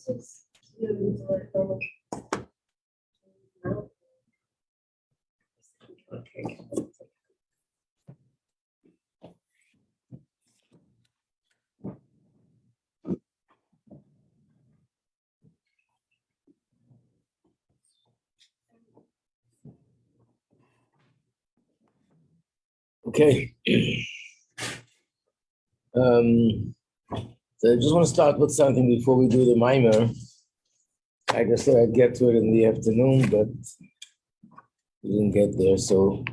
Okay. So I just want to start with something before we do the mimer. I just thought I'd get to it in the afternoon, but we didn't get there. So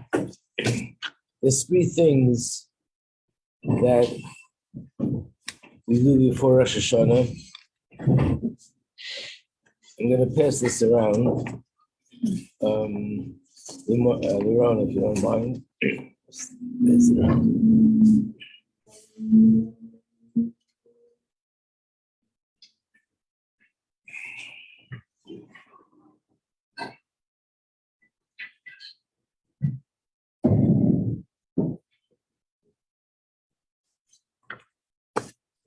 there's three things that we do before Rosh Hashanah. I'm going to pass this around. Liron, if you don't mind. Pass it around.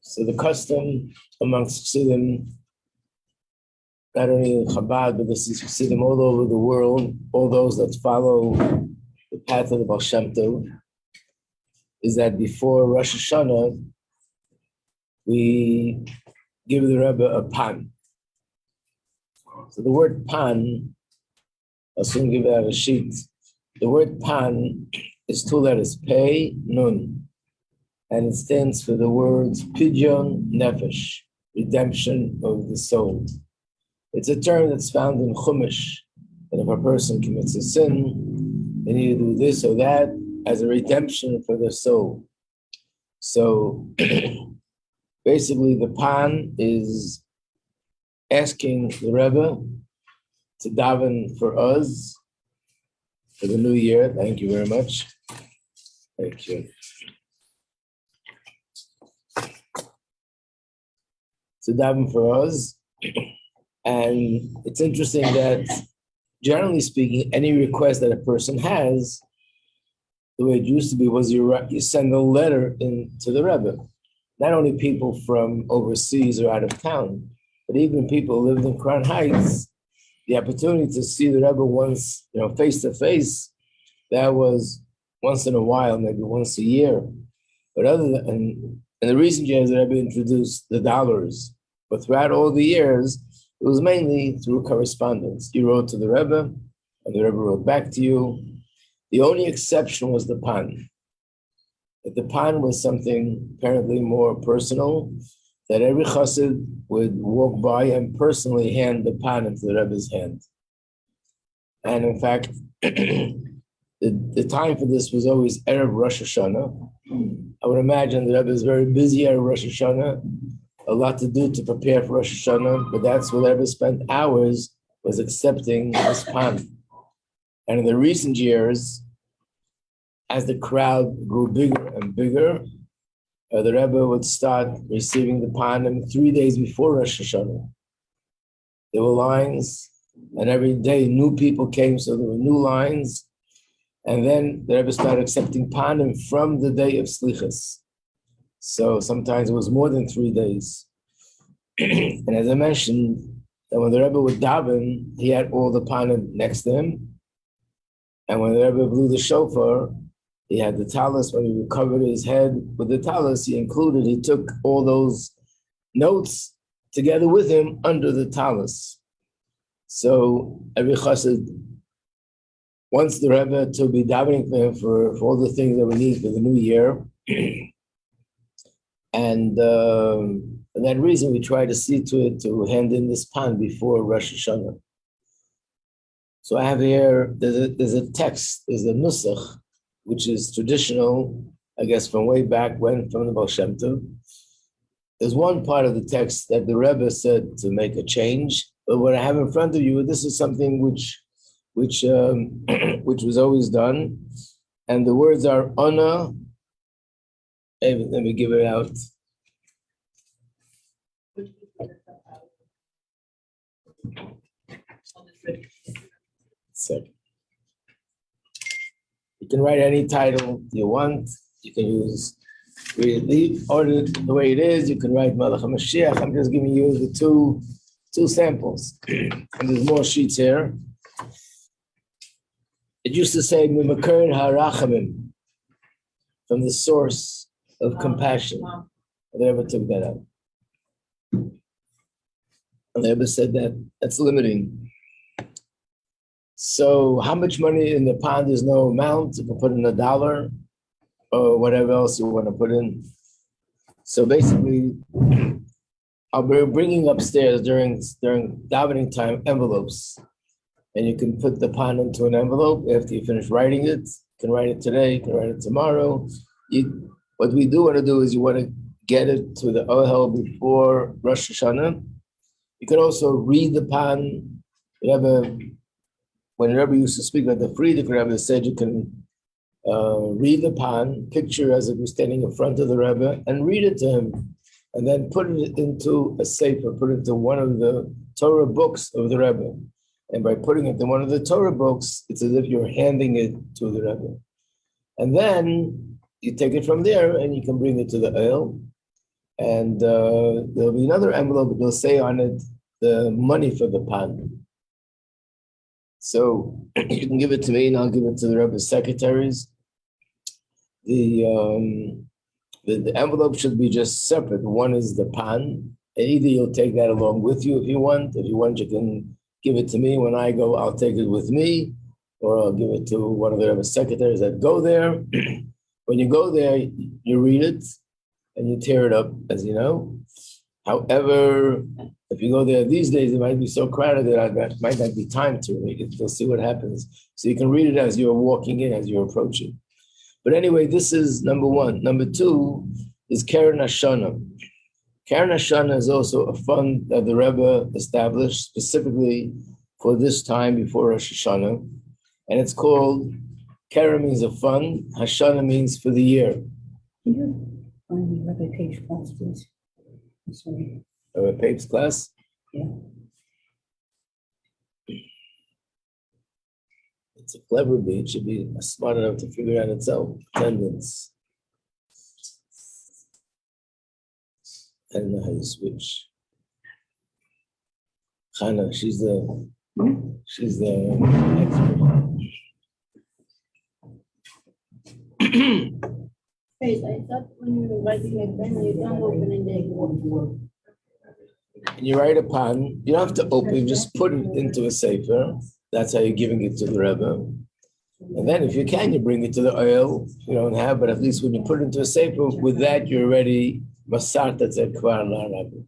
So the custom amongst Chassidim, not only in Chabad, but this is Chassidim all over the world, all those that follow the path of the Baal Shem Tov, is that before Rosh Hashanah, we give the Rebbe a pan. So the word pan, I'll soon give out a sheet. The word pan is two letters, Pei, Nun. And it stands for the words Pidyon Nefesh, redemption of the soul. It's a term that's found in Chumash, that if a person commits a sin, they need to do this or that as a redemption for their soul. So basically the pan is asking the Rebbe to daven for us for the new year. Thank you very much. Thank you. To daven for us. And it's interesting that, generally speaking, any request that a person has, the way it used to be was you send a letter in to the Rebbe. Not only people from overseas or out of town, but even people who lived in Crown Heights, the opportunity to see the Rebbe once, face to face, that was once in a while, maybe once a year. But and the recent years, the Rebbe introduced the dollars. But throughout all the years, it was mainly through correspondence. You wrote to the Rebbe, and the Rebbe wrote back to you. The only exception was the pan. But the pan was something apparently more personal, that every chassid would walk by and personally hand the pan into the Rebbe's hand. And in fact, the time for this was always Erev Rosh Hashanah. I would imagine the Rebbe is very busy at Rosh Hashanah, a lot to do to prepare for Rosh Hashanah, but that's what Rebbe spent hours was accepting this pan. And in the recent years, as the crowd grew bigger and bigger, the Rebbe would start receiving the pan 3 days before Rosh Hashanah. There were lines, and every day new people came, so there were new lines. And then the Rebbe started accepting panim from the day of Slichas. So sometimes it was more than 3 days. And as I mentioned, that when the Rebbe would daven, he had all the panim next to him. And when the Rebbe blew the shofar, he had the talus. When he covered his head with the talus, he took all those notes together with him under the talus. So every chassid wants the Rebbe to be davening for him for all the things that we need for the new year. And for that reason, we try to see to it to hand in this pan before Rosh Hashanah. So I have here, there's a text, there's a nusach, which is traditional, I guess, from way back when, from the Baal Shem Tov. There's one part of the text that the Rebbe said to make a change, but what I have in front of you, this is something which was always done, and the words are Ona. Let me give it out. So you can write any title you want. You can leave order the way it is. You can write Malach HaMashiach. I'm just giving you the two 2 samples. And there's more sheets here. It used to say, Mimakir harachamim, from the source of compassion. They never took that out. And they ever said that that's limiting. So how much money in the pond? There's no amount. You can put in $1 or whatever else you want to put in. So basically, I'll be bringing upstairs during davening time envelopes, and you can put the pond into an envelope after you finish writing it. You can write it today, you can write it tomorrow. What we do want to do is you want to get it to the Ohel before Rosh Hashanah. You can also read the pond. When Rebbe used to speak about the Friedrich Rebbe said you can read the pond, picture as if you're standing in front of the Rebbe, and read it to him, and then put it into a sefer, put it into one of the Torah books of the Rebbe. And by putting it in one of the Torah books, it's as if you're handing it to the Rebbe. And then you take it from there and you can bring it to the Ohel. And there'll be another envelope that will say on it the money for the pond. So you can give it to me and I'll give it to the Rebbe's secretaries. The envelope should be just separate. One is the pond. And either you'll take that along with you if you want. If you want, you can give it to me. When I go, I'll take it with me, or I'll give it to one of the Rebbe's secretaries that go there. When you go there, you read it and you tear it up, as you know. However, if you go there these days, it might be so crowded that there might not be time to read it. You'll see what happens. So you can read it as you're walking in, as you're approaching. But anyway, this is number 1. Number 2 is Keren Hashanah. Keren Hashanah is also a fund that the Rebbe established specifically for this time before Rosh Hashanah. And it's called, Keren means a fund, Hashanah means for the year. Can you find me Rabbi Page class, please? I'm sorry. Rabbi Pape's class? Yeah. It's a clever bee. It should be smart enough to figure out its own attendance. I don't know how you switch. Chana, she's the expert. Wait, I thought when you were writing a pen, you don't open it there. And you write a pan, you don't have to open, you just put it into a sefer. That's how you're giving it to the Rebbe. And then if you can, you bring it to the Ohel. You don't have, but at least when you put it into a sefer, with that you're already Masarta Kvar Rebbe.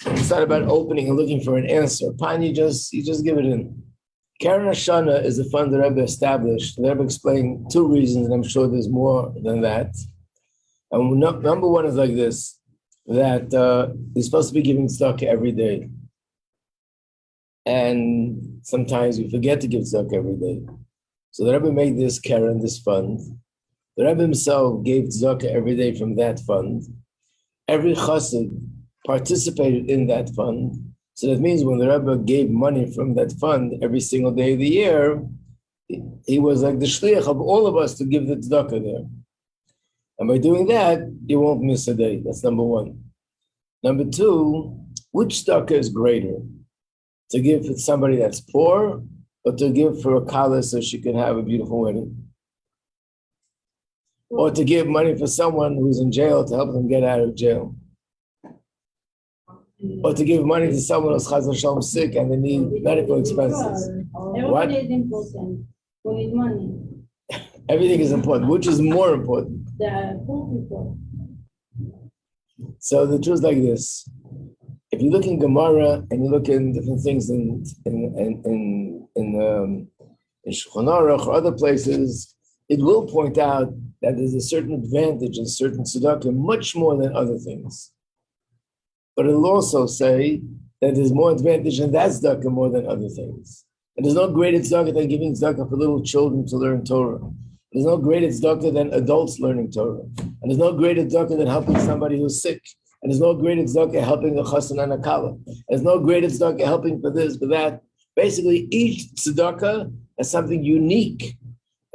It's not about opening and looking for an answer. Pan, you just give it in. Keren Hashanah is the fund the Rebbe established. The Rebbe explained 2 reasons, and I'm sure there's more than that. And number 1 is like this, that you're supposed to be giving tzedakah every day. And sometimes we forget to give tzedakah every day. So the Rebbe made this Keren, this fund. The Rebbe himself gave tzedakah every day from that fund. Every chassid participated in that fund. So that means when the Rebbe gave money from that fund every single day of the year, he was like the shliach of all of us to give the tzedakah there. And by doing that, you won't miss a day. That's number 1. Number 2, which tzedakah is greater? To give to somebody that's poor, or to give for a kala so she can have a beautiful wedding? Or to give money for someone who's in jail to help them get out of jail? Or to give money to someone who's chas v'shalom sick and they need medical expenses? What? Everything is important. We need money. Everything is important. Which is more important? The poor people. So the truth is like this. If you look in Gemara and you look in different things in Shulchan Aruch or other places, it will point out that there's a certain advantage in certain tzedakah much more than other things. But it'll also say that there's more advantage in that tzedakah more than other things. And there's no greater tzedakah than giving tzedakah for little children to learn Torah. There's no greater tzedakah than adults learning Torah. And there's no greater tzedakah than helping somebody who's sick. And there's no greater tzedakah helping a chassan and a kala. There's no greater tzedakah helping for this, for that. Basically, each tzedakah has something unique,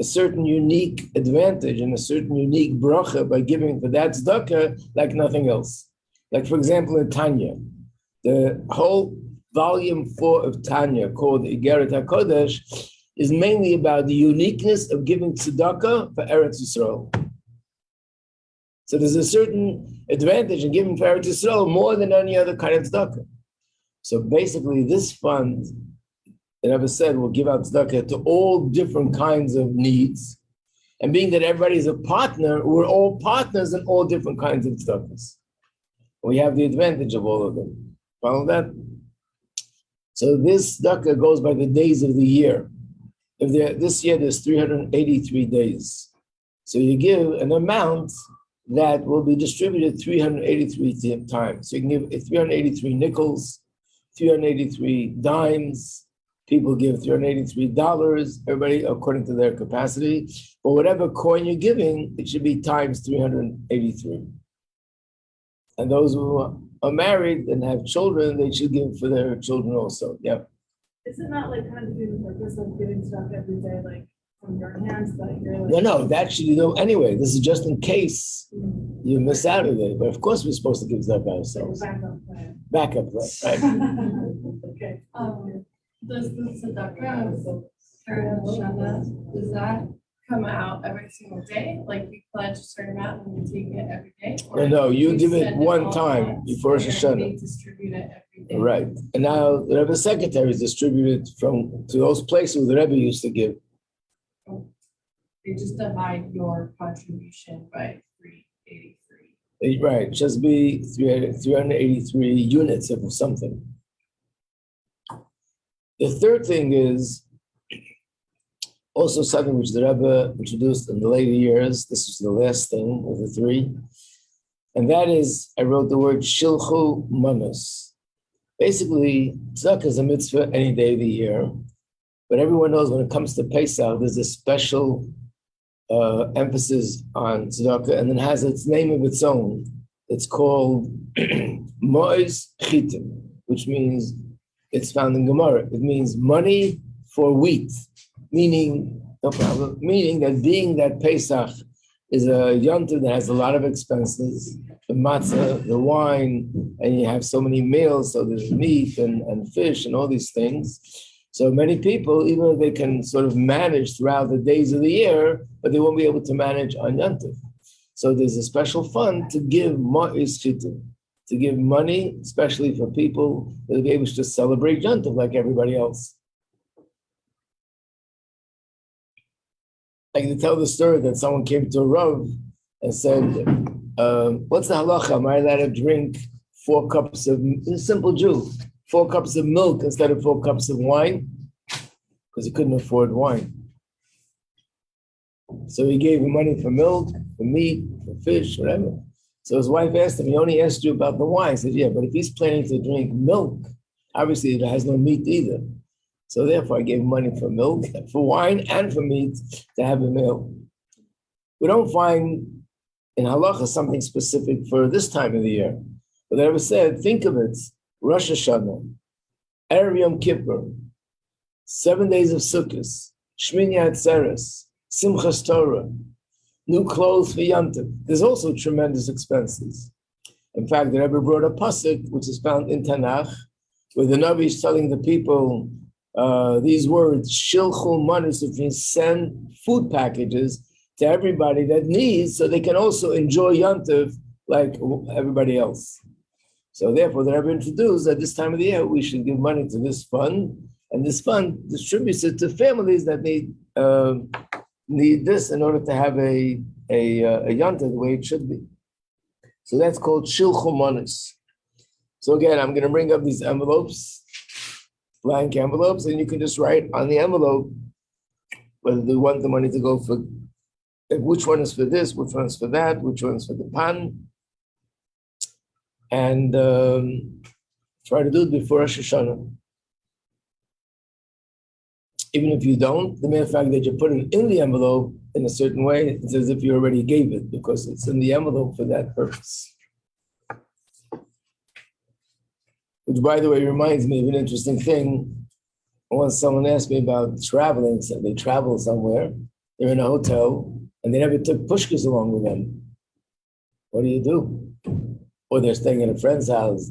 a certain unique advantage and a certain unique bracha by giving for that tzedakah like nothing else. Like, for example, in Tanya, the whole volume 4 of Tanya, called Igeret HaKodesh, is mainly about the uniqueness of giving tzedakah for Eretz Yisrael. So there's a certain advantage in giving for Eretz Yisrael more than any other kind of tzedakah. So basically, this fund, the Rebbe said, will give out tzedakah to all different kinds of needs. And being that everybody is a partner, we're all partners in all different kinds of tzedakahs. We have the advantage of all of them. Follow that? So this tzedakah goes by the days of the year. This year there's 383 days. So you give an amount that will be distributed 383 times. So you can give 383 nickels, 383 dimes. People give $383, everybody according to their capacity. But whatever coin you're giving, it should be times 383. And those who are married and have children, they should give for their children also. Yeah. Is it not like kind of doing the purpose of giving stuff every day, like from your hands, like you're like? No, that should you do anyway. This is just in case you miss out of it. But of course, we're supposed to give stuff by ourselves. Backup plan. Backup plan, right? Okay. Does the tzedakah for Shana, does that come out every single day? Like we pledge a certain amount and we take it every day? Or No, you we give it send one all time at once, before Rosh or Hashanah. we distribute it every day. Right. And now the Rebbe secretary is distributed to those places the Rebbe used to give. They just divide your contribution by 383. Right, just be 383 units of something. The third thing is also something which the Rebbe introduced in the later years. This is the last thing of the three. And that is, I wrote the word shilchu manos. Basically, tzedakah is a mitzvah any day of the year. But everyone knows when it comes to Pesach, there's a special emphasis on tzedakah, and it has its name of its own. It's called Mo'ez Chitim, which means it's found in Gemara. It means money for wheat, meaning that being that Pesach is a yontiv that has a lot of expenses, the matzah, the wine, and you have so many meals, so there's meat and fish and all these things. So many people, even though they can sort of manage throughout the days of the year, but they won't be able to manage on yontiv. So there's a special fund to give Ma'is Chitim, to give money, especially for people that will be able to celebrate yontiv like everybody else. I can tell the story that someone came to a Rav and said, what's the halacha? Am I allowed to drink 4 cups of, a simple Jew, 4 cups of milk instead of 4 cups of wine? Because he couldn't afford wine. So he gave him money for milk, for meat, for fish, whatever. So his wife asked him, he only asked you about the wine. He said, yeah, but if he's planning to drink milk, obviously it has no meat either. So therefore I gave him money for milk, for wine, and for meat to have a meal. We don't find in halacha something specific for this time of the year. But I ever said, think of it, Rosh Hashanah, Erev Yom Kippur, 7 days of Sukkot, Shmini Atzeres, Simchas Torah, new clothes for Yontif. There's also tremendous expenses. In fact, the Rebbe brought a pasuk, which is found in Tanakh, where the Navi is telling the people these words, Shilchu Manos, which means send food packages to everybody that needs, so they can also enjoy Yontif like everybody else. So therefore, the Rebbe introduced at this time of the year, we should give money to this fund, and this fund distributes it to families that need this in order to have a yontif the way it should be. So that's called shilchu manos. So again, I'm going to bring up these envelopes, blank envelopes, and you can just write on the envelope whether they want the money to go for, which one is for this, which one is for that, which one is for the pan, and try to do it before Rosh Hashanah. Even if you don't, the mere fact that you put it in the envelope in a certain way, it's as if you already gave it because it's in the envelope for that purpose. Which, by the way, reminds me of an interesting thing. Once someone asked me about traveling, said they travel somewhere, they're in a hotel, and they never took pushkas along with them. What do you do? or they're staying in a friend's house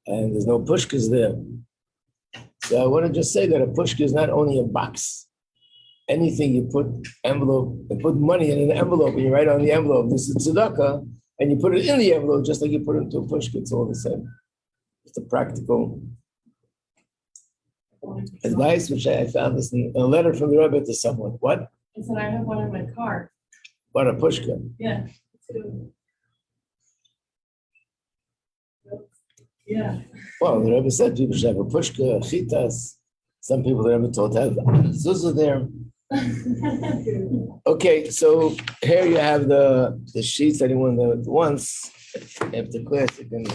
and there's no pushkas there. So I want to just say that a pushka is not only a box. Anything you put envelope, you put money in an envelope and you write on the envelope, this is tzedakah, and you put it in the envelope just like you put it into a pushka, it's all the same. It's a practical advice, which I found this in a letter from the Rebbe to someone. What? I said I have one in my car. What, a pushka? Yeah. Yeah. Well, the Rebbe said people should have a pushka, chitas. Some people the Rebbe told to have zuzah there. Okay, so here you have the sheets. Anyone that wants, after class, you can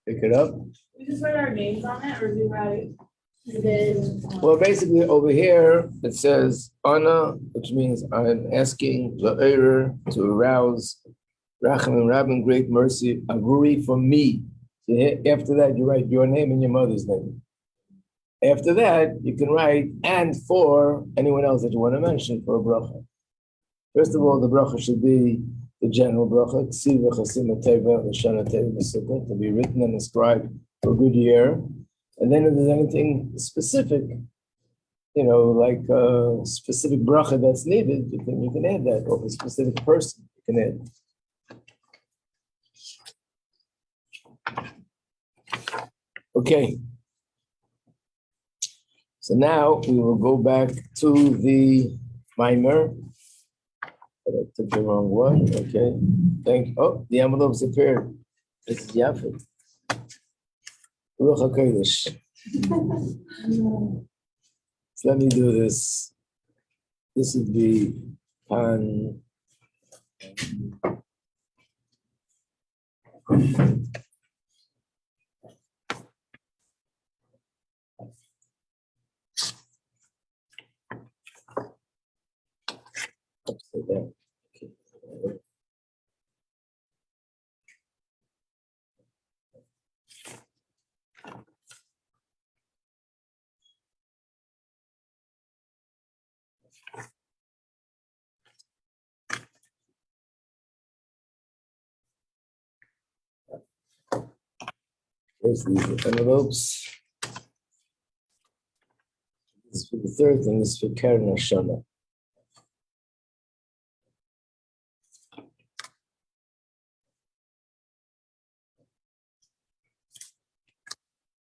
pick it up. We just write our names on it, or do we write? Well, basically over here it says Ana, which means I'm asking La'er to arouse Racham and Rabbin, great mercy, Aguri for me. So after that, you write your name and your mother's name. After that, you can write and for anyone else that you want to mention for a bracha. First of all, the bracha should be the general bracha, Ksiva Chasima Teva L'Shana Teva V'Sukkah, to be written and inscribed for a good year. And then if there's anything specific, like a specific bracha that's needed, you can add that, or a specific person, you can add. Okay. So now we will go back to the mimer. But I took the wrong one. Okay. The envelopes appeared. This is Yafet. Ruach HaKodesh. So let me do this. This would be Pan. Okay. Here's the envelopes. This is for the third thing, this is for Karen Hashanah.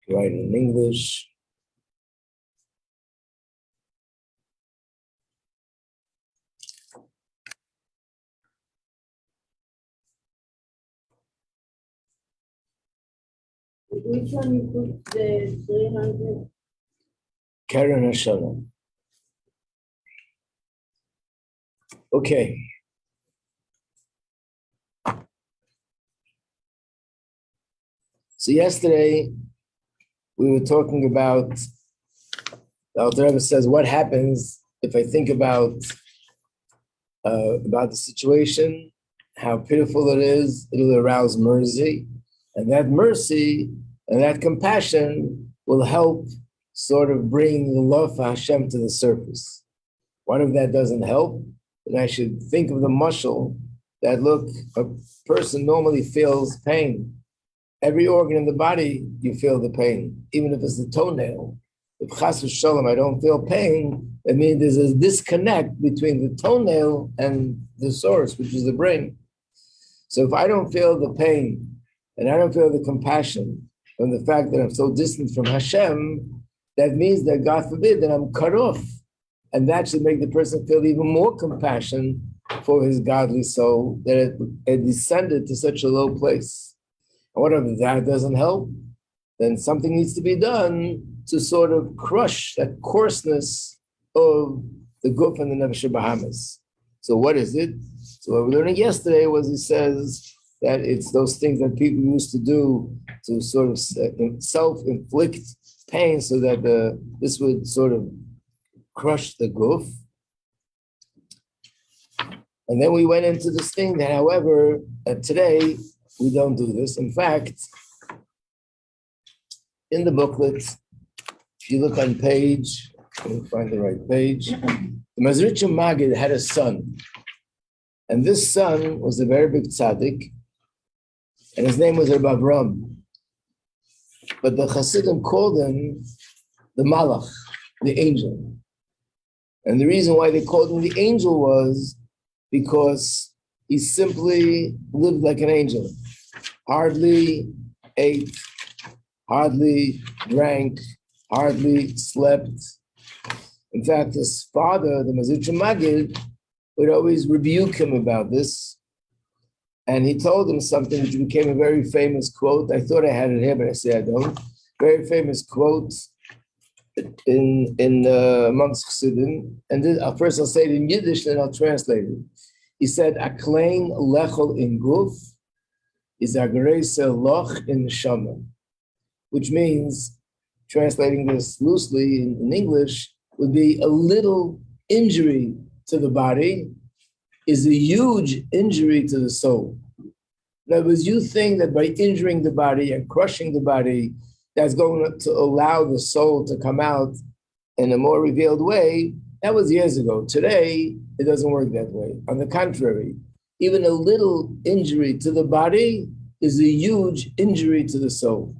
Write in English. Which one you put the 300? Karen Hashanah. Okay. So yesterday we were talking about, the Alter Rebbe says, what happens if I think about the situation, how pitiful it is, it'll arouse mercy, and that mercy and that compassion will help sort of bring the love for Hashem to the surface. What if that doesn't help? Then I should think of the mashal that, look, a person normally feels pain. Every organ in the body, you feel the pain, even if it's the toenail. If chas v'sholom, I don't feel pain, it means there's a disconnect between the toenail and the source, which is the brain. So if I don't feel the pain and I don't feel the compassion from the fact that I'm so distant from Hashem, that means that, God forbid, that I'm cut off. And that should make the person feel even more compassion for his godly soul, that it descended to such a low place. And whatever that doesn't help, then something needs to be done to sort of crush that coarseness of the guf and the nefesh bahamas. So what is it? So what we learned yesterday was, he says that it's those things that people used to do to sort of self-inflict pain, so that this would sort of crush the guf. And then we went into this thing that, however, today we don't do this. In fact, in the booklet, if you look on page, let me find the right page, the Mazricha Magid had a son. And this son was a very big tzaddik. and his name was Rabbi Avram. But the Chassidim called him the Malach, the angel. And the reason why they called him the angel was because he simply lived like an angel. Hardly ate, hardly drank, hardly slept. In fact, his father, the Mazir Magid, would always rebuke him about this. And he told him something which became a very famous quote. I thought I had it here, but I say I don't. Very famous quote in amongst Chassidim. And this, first I'll say it in Yiddish, then I'll translate it. He said, "Aklein lechol in guf is agreise loch in neshama," which means, translating this loosely in English, would be a little injury to the body is a huge injury to the soul. In other words, you think that by injuring the body and crushing the body, that's going to allow the soul to come out in a more revealed way. That was years ago. Today, it doesn't work that way. On the contrary, even a little injury to the body is a huge injury to the soul.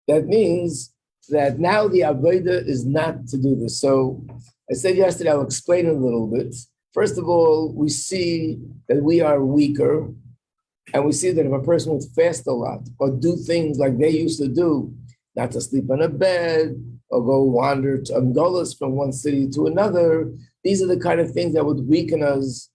That means that now the avodah is not to do this. So I said yesterday, I'll explain it a little bit. First of all, we see that we are weaker, and we see that if a person would fast a lot or do things like they used to do, not to sleep on a bed or go wander to Angolas from one city to another, these are the kind of things that would weaken us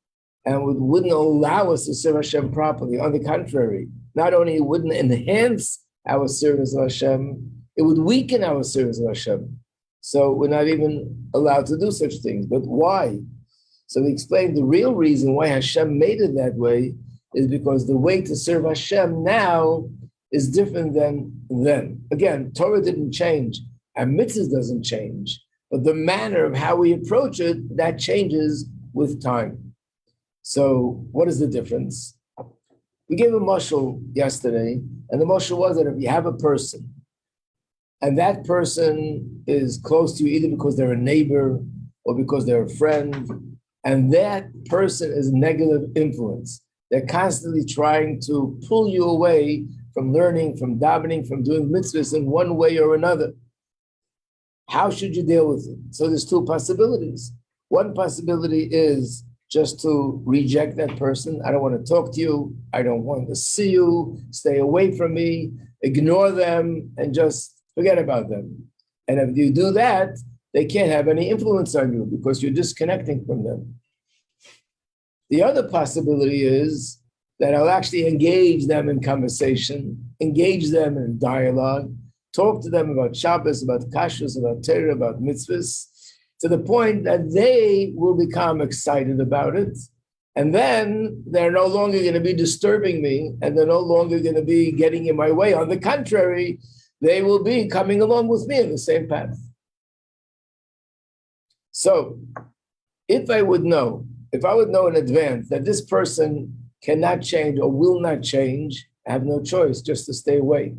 and wouldn't allow us to serve Hashem properly. On the contrary, not only wouldn't enhance our service of Hashem, it would weaken our service of Hashem. So we're not even allowed to do such things. But why? So we explained the real reason why Hashem made it that way is because the way to serve Hashem now is different than then. Again, Torah didn't change. Our mitzvah doesn't change. But the manner of how we approach it, that changes with time. So what is the difference? We gave a mashal yesterday, and the mashal was that if you have a person, and that person is close to you either because they're a neighbor or because they're a friend, and that person is a negative influence. They're constantly trying to pull you away from learning, from davening, from doing mitzvahs in one way or another. How should you deal with it? So there's two possibilities. One possibility is just to reject that person. I don't want to talk to you. I don't want to see you. Stay away from me. Ignore them and just forget about them. And if you do that, they can't have any influence on you because you're disconnecting from them. The other possibility is that I'll actually engage them in conversation, engage them in dialogue, talk to them about Shabbos, about Kashrus, about Torah, about mitzvahs, to the point that they will become excited about it. And then they're no longer going to be disturbing me, and they're no longer going to be getting in my way. On the contrary, they will be coming along with me in the same path. So if I would know in advance that this person cannot change or will not change, I have no choice just to stay away.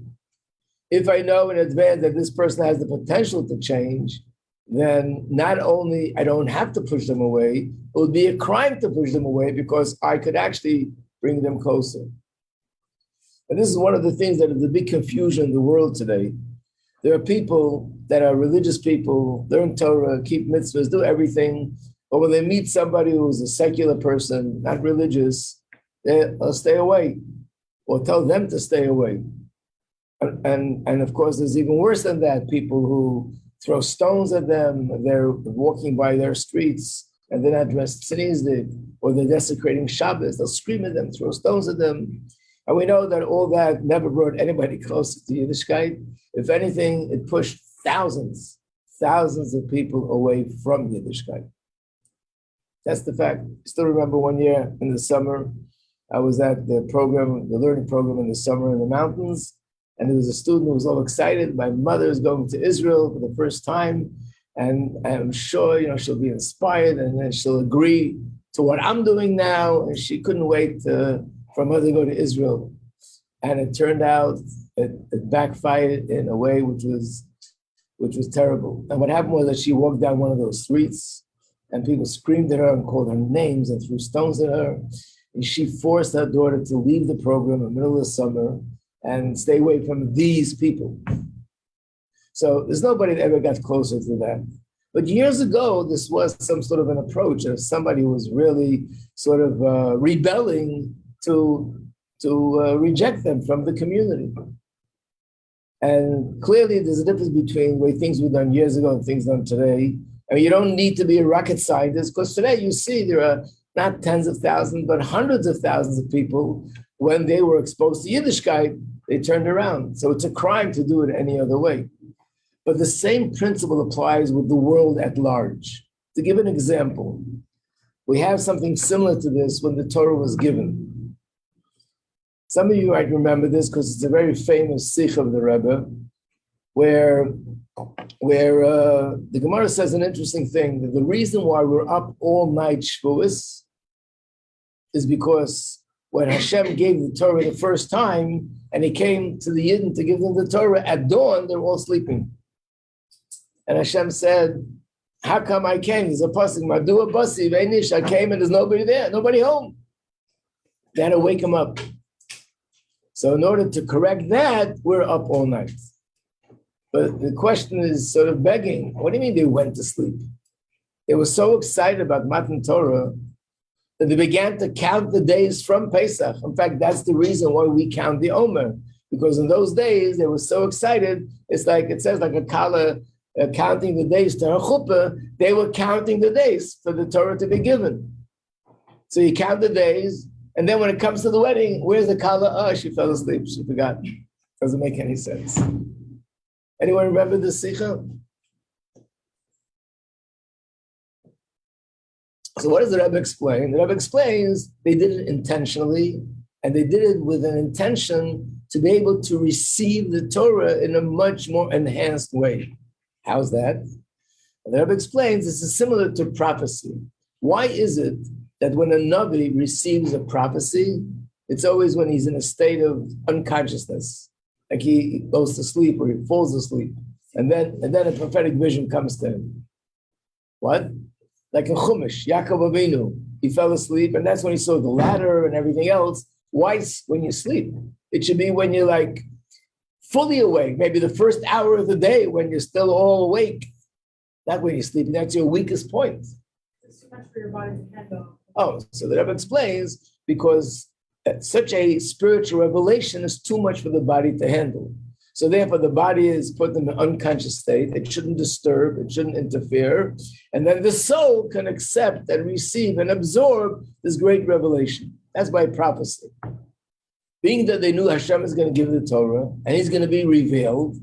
If I know in advance that this person has the potential to change, then not only I don't have to push them away, it would be a crime to push them away because I could actually bring them closer. And this is one of the things that is the big confusion in the world today. There are people that are religious people, learn Torah, keep mitzvahs, do everything, but when they meet somebody who's a secular person, not religious, they'll stay away or tell them to stay away. And of course, there's even worse than that, people who throw stones at them, they're walking by their streets, and they're not dressed tznizik, or they're desecrating Shabbos, they'll scream at them, throw stones at them. And we know that all that never brought anybody closer to Yiddishkeit. If anything, it pushed thousands of people away from Yiddishkeit. That's the fact. I still remember one year in the summer, I was at the learning program in the summer in the mountains, and there was a student who was all excited. My mother is going to Israel for the first time, and I'm sure she'll be inspired, and then she'll agree to what I'm doing now, and she couldn't wait for her mother to go to Israel. And it turned out it backfired in a way which was terrible. And what happened was that she walked down one of those streets, and people screamed at her and called her names and threw stones at her. and she forced her daughter to leave the program in the middle of summer and stay away from these people. So there's nobody that ever got closer to that. But years ago, this was some sort of an approach of somebody who was really sort of rebelling to reject them from the community. And clearly, there's a difference between the way things were done years ago and things done today. I mean, you don't need to be a rocket scientist, because today you see there are not tens of thousands, but hundreds of thousands of people, when they were exposed to Yiddishkeit, they turned around. So it's a crime to do it any other way. But the same principle applies with the world at large. To give an example, we have something similar to this when the Torah was given. Some of you might remember this because it's a very famous sikh of the Rebbe, where the Gemara says an interesting thing, that the reason why we're up all night Shavuos is because when Hashem gave the Torah the first time, and he came to the Yidden to give them the Torah, at dawn, they're all sleeping. And Hashem said, how come I came? There's a pasuk, Madua Basi, Veinish, I came and there's nobody there, nobody home. They had to wake him up. So in order to correct that, we're up all night. But the question is sort of begging, what do you mean they went to sleep? They were so excited about Matan Torah that they began to count the days from Pesach. In fact, that's the reason why we count the Omer. Because in those days, they were so excited, it's like, it says like a kala, counting the days to her chuppah, they were counting the days for the Torah to be given. So you count the days, and then when it comes to the wedding, where's the kala? Oh, she fell asleep, she forgot. Doesn't make any sense. Anyone remember the sikha? So what does the Rebbe explain? The Rebbe explains they did it intentionally, and they did it with an intention to be able to receive the Torah in a much more enhanced way. How's that? And the Rebbe explains this is similar to prophecy. Why is it that when a Navi receives a prophecy, it's always when he's in a state of unconsciousness, like he goes to sleep or he falls asleep, and then a prophetic vision comes to him. What? Like in Chumash, Yaakov Avinu, he fell asleep, and that's when he saw the ladder and everything else. Why when you sleep? It should be when you're like fully awake, maybe the first hour of the day when you're still all awake. Not when you're sleeping, that's your weakest point. It's too much for your body to handle. Oh, so the Rebbe explains, because such a spiritual revelation is too much for the body to handle. So therefore, the body is put in an unconscious state. It shouldn't disturb, it shouldn't interfere. And then the soul can accept and receive and absorb this great revelation. That's by prophecy. Being that they knew Hashem is going to give the Torah, and he's going to be revealed,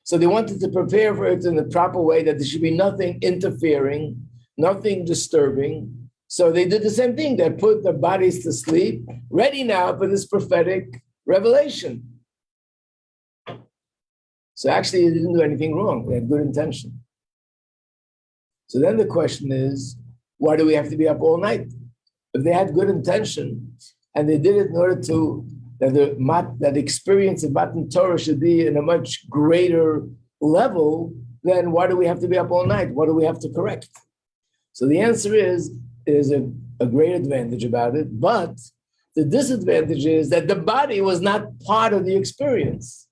so they wanted to prepare for it in the proper way, that there should be nothing interfering, nothing disturbing. So they did the same thing. They put their bodies to sleep, ready now for this prophetic revelation. So actually, they didn't do anything wrong. They had good intention. So then the question is, why do we have to be up all night? If they had good intention, and they did it in order to that the experience of Matan Torah should be in a much greater level, then why do we have to be up all night? What do we have to correct? So the answer is, there's a great advantage about it, but the disadvantage is that the body was not part of the experience.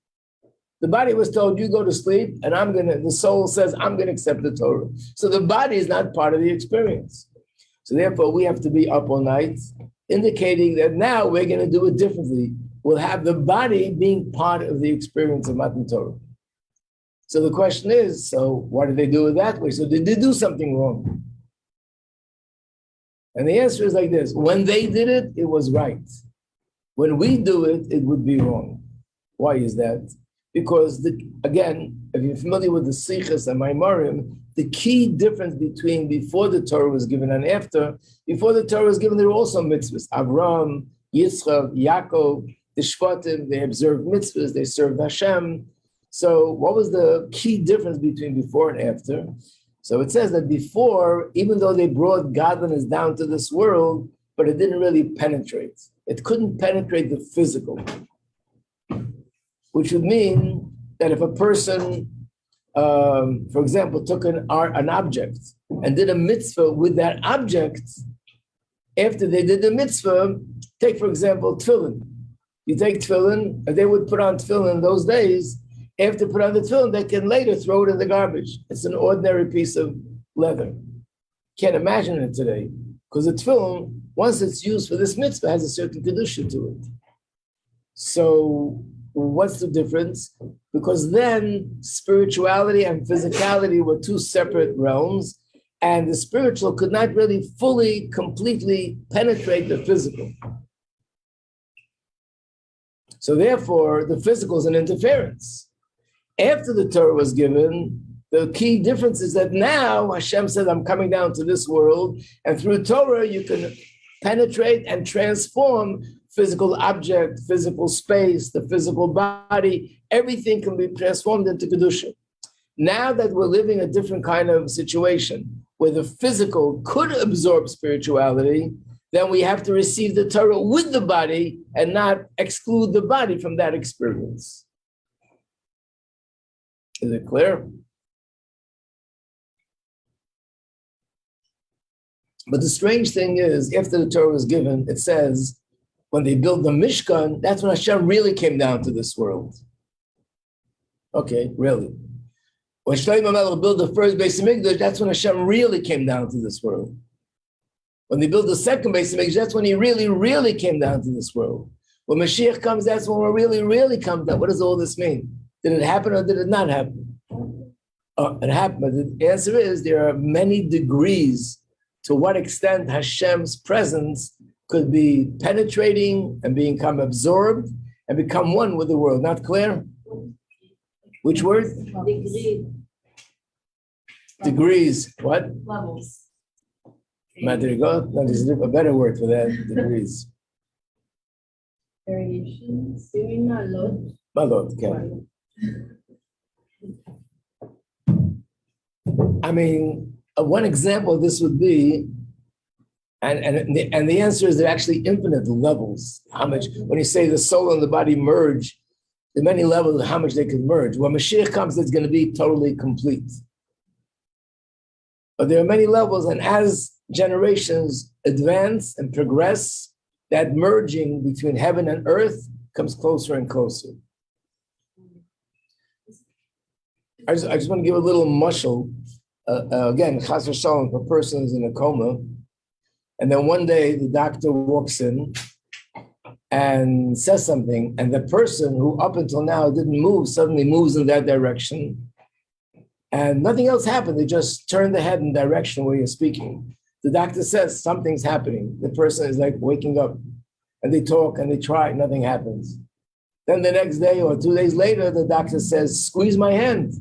The body was told, you go to sleep, and the soul says, I'm going to accept the Torah. So the body is not part of the experience. So therefore, we have to be up all night, indicating that now we're going to do it differently. We'll have the body being part of the experience of Matan Torah. So the question is, so why did they do it that way? So did they do something wrong? And the answer is like this. When they did it, it was right. When we do it, it would be wrong. Why is that? Because, again, if you're familiar with the Sichos and Maimarim, the key difference between before the Torah was given and after, before the Torah was given, there were also mitzvahs. Avram, Yitzchak, Yaakov, the Shvatim, they observed mitzvahs, they served Hashem. So what was the key difference between before and after? So it says that before, even though they brought godliness down to this world, but it didn't really penetrate. It couldn't penetrate the physical, which would mean that if a person, for example, took an object and did a mitzvah with that object, after they did the mitzvah, Take, for example, tefillin. You take tefillin, and they would put on tefillin in those days. After put on the tefillin, they can later throw it in the garbage. It's an ordinary piece of leather. Can't imagine it today, because the tefillin, once it's used for this mitzvah, has a certain kedusha to it. So what's the difference? Because then spirituality and physicality were two separate realms, and the spiritual could not really fully, completely penetrate the physical. So therefore, the physical is an interference. After the Torah was given, the key difference is that now Hashem said, I'm coming down to this world, and through Torah, you can penetrate and transform physical object, physical space, the physical body, everything can be transformed into Kedusha. Now that we're living a different kind of situation where the physical could absorb spirituality, then we have to receive the Torah with the body and not exclude the body from that experience. Is it clear? But the strange thing is, after the Torah was given, it says, when they built the Mishkan, that's when Hashem really came down to this world. Okay, really. When Shlomo Melech built the first Beis Hamikdash, that's when Hashem really came down to this world. When they built the second Beis Hamikdash, that's when he really, really came down to this world. When Mashiach comes, that's when we really, really come down. What does all this mean? Did it happen or did it not happen? It happened, but the answer is there are many degrees to what extent Hashem's presence could be penetrating and become absorbed and become one with the world. Not clear? Which word? Degrees. What? Levels. Madrigot? No, there's a better word for that. Degrees. Variations. Malot, okay. I mean, one example of this would be, and the answer is there are actually infinite levels. How much, when you say the soul and the body merge, there are many levels of how much they can merge. When Mashiach comes, it's going to be totally complete. But there are many levels, and as generations advance and progress, that merging between heaven and earth comes closer and closer. I just want to give a little mushal. Again, chas v'shalom, if a person is in a coma, and then one day the doctor walks in and says something, and the person who up until now didn't move suddenly moves in that direction, and nothing else happened. They just turned the head in the direction where you're speaking. The doctor says something's happening. The person is like waking up, and they talk and they try, nothing happens. Then the next day or 2 days later, the doctor says, squeeze my hand.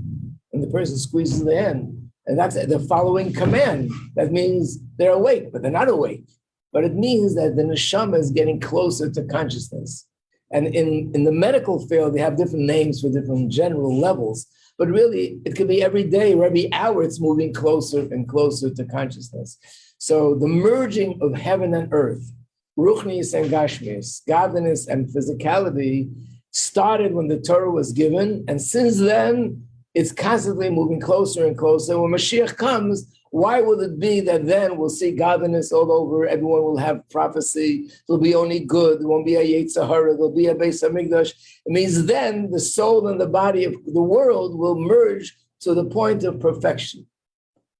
And the person squeezes the hand. And that's the following command. That means they're awake, but they're not awake. But it means that the neshama is getting closer to consciousness. And in the medical field, they have different names for different general levels. But really, it could be every day or every hour, it's moving closer and closer to consciousness. So the merging of heaven and earth, ruchnis and gashmis, godliness and physicality, started when the Torah was given. And since then, it's constantly moving closer and closer. When Mashiach comes, why will it be that then we'll see godliness all over? Everyone will have prophecy. There'll be only good. There won't be a Yetzer Hara. There'll be a Beis Hamikdash. It means then the soul and the body of the world will merge to the point of perfection.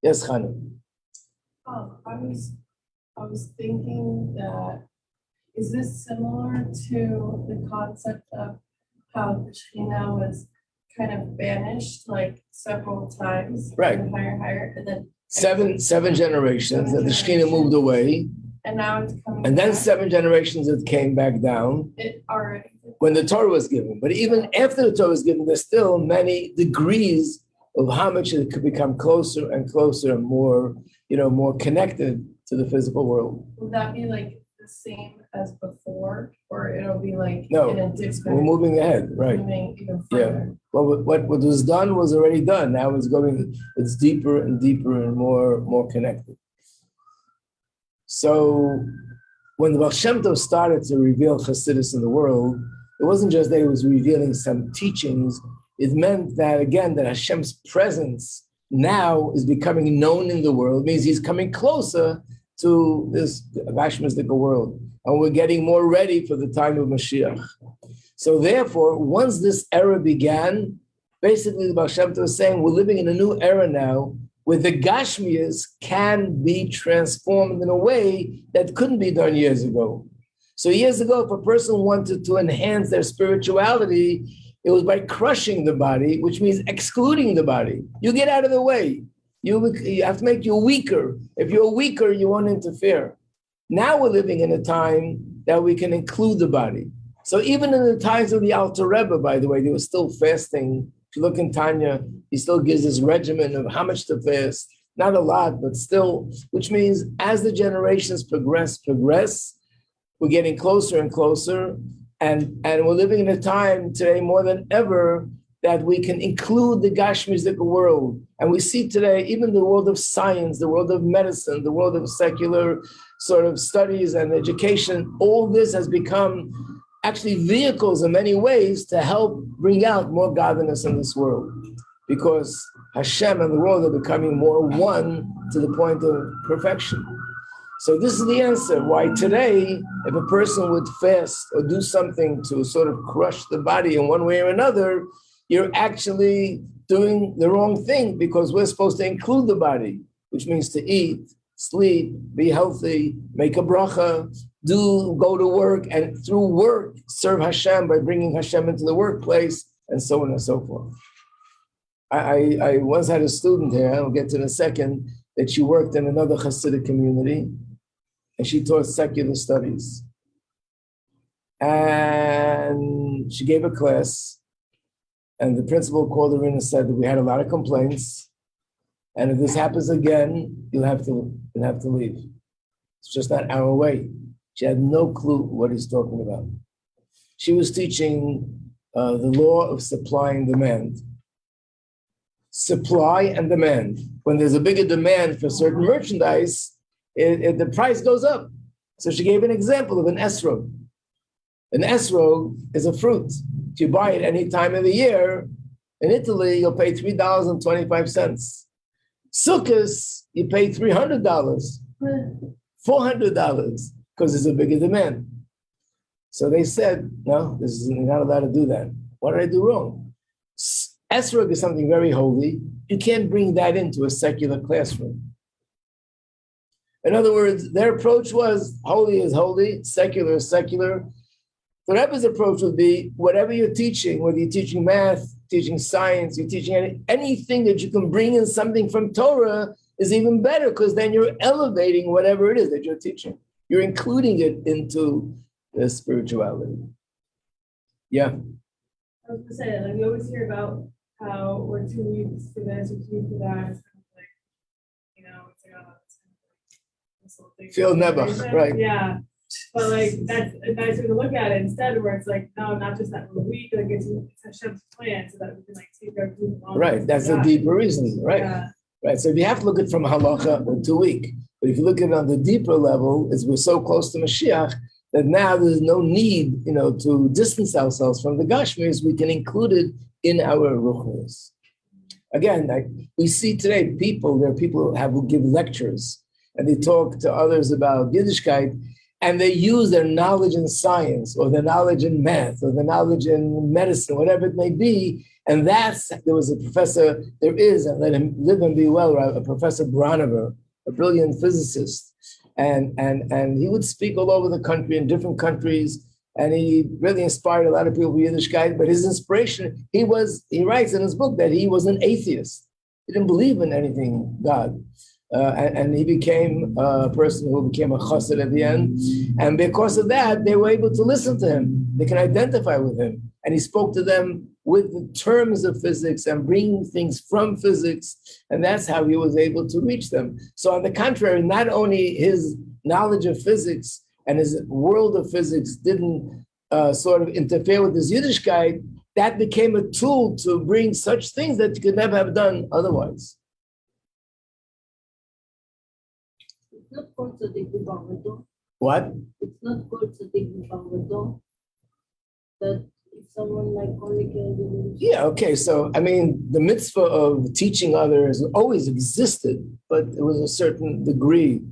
Yes, Chana. I was thinking that, is this similar to the concept of how the Shekhinah was kind of banished like several times? Right. Higher, and then Seven generations that the Shekhinah moved away, and now it's coming and then back. 7 generations it came back down It already. when the Torah was given. But even after the Torah was given, there's still many degrees of how much it could become closer and closer and more, more connected to the physical world. Will that be like the same as before, or it'll be like No, in a we're different, moving ahead, right? moving even Yeah. further? Well, what was done was already done. Now it's deeper and deeper and more connected. So when the Baal Shem Tov started to reveal Chassidus in the world, it wasn't just that he was revealing some teachings. It meant that, again, that Hashem's presence now is becoming known in the world. It means he's coming closer to this Gashmistic world. And we're getting more ready for the time of Mashiach. So therefore, once this era began, basically the Baal Shem Tov was saying, we're living in a new era now where the Gashmias can be transformed in a way that couldn't be done years ago. So years ago, if a person wanted to enhance their spirituality, it was by crushing the body, which means excluding the body. You get out of the way. You have to make you weaker. If you're weaker, you won't interfere. Now we're living in a time that we can include the body. So even in the times of the Alter Rebbe, by the way, they were still fasting. If you look in Tanya, he still gives his regimen of how much to fast. Not a lot, but still, which means as the generations progress, we're getting closer and closer. And we're living in a time today more than ever that we can include the Gashmizik world. And we see today, even the world of science, the world of medicine, the world of secular sort of studies and education, all this has become actually vehicles in many ways to help bring out more godliness in this world. Because Hashem and the world are becoming more one to the point of perfection. So this is the answer why today, if a person would fast or do something to sort of crush the body in one way or another, you're actually doing the wrong thing, because we're supposed to include the body, which means to eat, sleep, be healthy, make a bracha, go to work, and through work, serve Hashem by bringing Hashem into the workplace, and so on and so forth. I once had a student here, I'll get to in a second, that she worked in another Hasidic community, and she taught secular studies. And she gave a class, and the principal called her in and said that we had a lot of complaints, and if this happens again, you'll have to leave. It's just not our way. She had no clue what he's talking about. She was teaching the law of supply and demand. Supply and demand. When there's a bigger demand for certain merchandise, the price goes up. So she gave an example of an esrog. An esrog is a fruit. If you buy it any time of the year, in Italy, you'll pay $3.25. Sukkos, you pay $300, $400, because there's a bigger demand. So they said, no, you're not allowed to do that. What did I do wrong? Esrog is something very holy. You can't bring that into a secular classroom. In other words, their approach was holy is holy, secular is secular. The Rebbe's approach would be whatever you're teaching, whether you're teaching math, teaching science, you're teaching anything that you can bring in something from Torah is even better, because then you're elevating whatever it is that you're teaching. You're including it into the spirituality. Yeah. I was gonna say, like, we always hear about how we're 2 weeks for this or 2 weeks for that. It's kind of like, it's like, it's kind of like this whole thing. Feel never, right? Yeah. But like, that's a nice way to look at it instead, where it's like, no, not just that one week, like it's Hashem's plan so that we can like take our group on. Right, that's the deeper reason, right? Yeah. Right, so if you have to look at it from halacha or 2 week, but if you look at it on the deeper level, we're so close to Mashiach that now there's no need, to distance ourselves from the Gashmis. We can include it in our ruchnis. Again, we see today there are people who give lectures and they talk to others about Yiddishkeit, and they use their knowledge in science or their knowledge in math or their knowledge in medicine, whatever it may be. And there was a professor, and let him live and be well, a Professor Branover, a brilliant physicist. And he would speak all over the country in different countries. And he really inspired a lot of people with Yiddishkeit. But his inspiration, he writes in his book that he was an atheist. He didn't believe in anything, God. And he became a person who became a chassid at the end. And because of that, they were able to listen to him. They can identify with him. And he spoke to them with the terms of physics and bringing things from physics. And that's how he was able to reach them. So on the contrary, not only his knowledge of physics and his world of physics didn't sort of interfere with his Yiddishkeit, that became a tool to bring such things that you could never have done otherwise. It's not called Tzaddik B'Barbato. What? It's not called Tzaddik B'Barbato. That if someone like only can do it. Yeah, okay. So, the mitzvah of teaching others always existed, but it was a certain degree.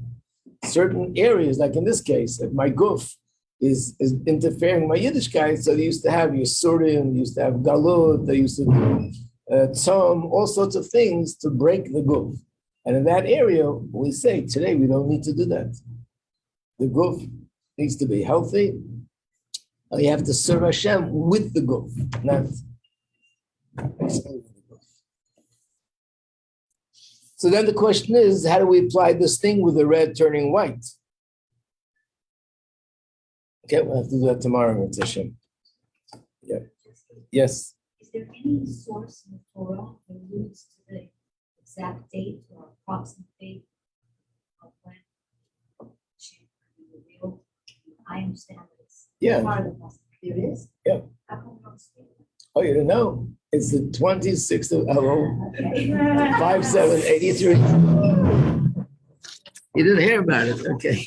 certain areas, like in this case, if my guf is interfering with my Yiddishkeit, so they used to have Yisurim, they used to have Galut, they used to do Tzom, all sorts of things to break the guf. And in that area, we say, today we don't need to do that. The guf needs to be healthy. And you have to serve Hashem with the guf, not exposing the guf. So then the question is, how do we apply this thing with the red turning white? Okay, we'll have to do that tomorrow, with Hashem. Yeah. Yes. Is there any source in the Torah that alludes to the exact date or approximate date of when she will be revealed? I understand that it's part of the process. There is? Yeah. How come we don't see it? Oh, you didn't know? It's the 26th of Elul, Okay. 5783. You didn't hear about it, okay.